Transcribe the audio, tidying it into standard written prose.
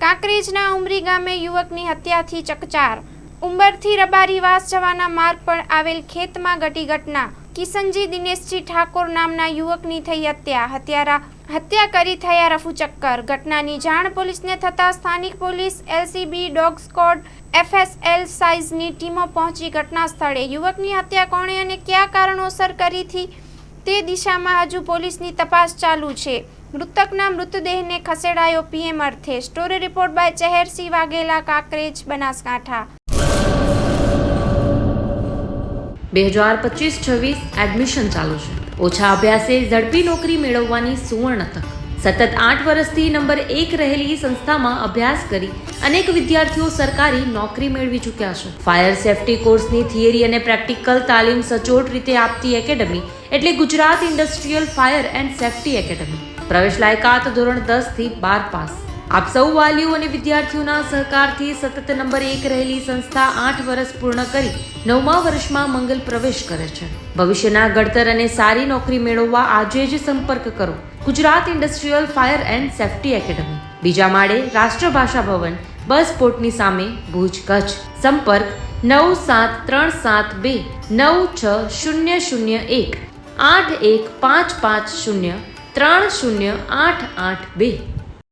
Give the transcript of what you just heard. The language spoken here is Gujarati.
કાંકરેજના ઉમરી ગામે યુવકની હત્યાથી ચકચાર। ઉંબરથી રબારીવાસ જવાના માર્ગ પર આવેલ ખેતમાં ઘટી ઘટના। કિશનજી દિનેશજી ઠાકોર નામના યુવકની થઈ હત્યા કરી થયા રફુચક્કર। ઘટનાની જાણ પોલીસને થતાં સ્થાનિક police, LCB, dog squad, FSL સાઇઝની ટીમો પહોંચી ઘટના સ્થળે। યુવકની હત્યા કોણે અને કયા કારણોસર કરી હતી તે દિશામાં હજુ પોલીસની તપાસ ચાલુ છે। મૃતકના મૃતદેહને ખસેડાયો પીએમ અર્થે। Story report by Chehar Singh Vaghela, Kankrej, Banaskantha. 2025-26 admission ચાલુ છે। ઓછા અભ્યાસે ઝડપી નોકરી મેળવવાની સુવર્ણ તક। સતત 8 વર્ષથી નંબર 1 રહેલી સંસ્થામાં અભ્યાસ કરી અનેક વિદ્યાર્થીઓ સરકારી નોકરી મેળવી ચૂક્યા છે। ફાયર સેફટી કોર્સની થિયરી અને પ્રેક્ટિકલ તાલીમ સચોટ રીતે આપતી એકેડમી એટલે Gujarat industrial fire and safety academy. પ્રવેશ લાયકાત ધોરણ 10 થી 12 પાસ। આપ સૌ વાલીઓ અને વિદ્યાર્થીઓના સહકારથી સતત નંબર 1 રહેલી સંસ્થા 8 વર્ષ પૂર્ણ કરી 9મા વર્ષમાં મંગલ પ્રવેશ કરે છે। ભવિષ્યના ઘડતર અને સારી નોકરી મેળવવા આજે જ સંપર્ક કરો Gujarat industrial fire and safety academy, બીજા માળે રાષ્ટ્રભાષા ભવન, બસ પોર્ટની સામે, ભુજ, કચ્છ। સંપર્ક 9737296001 8155030882।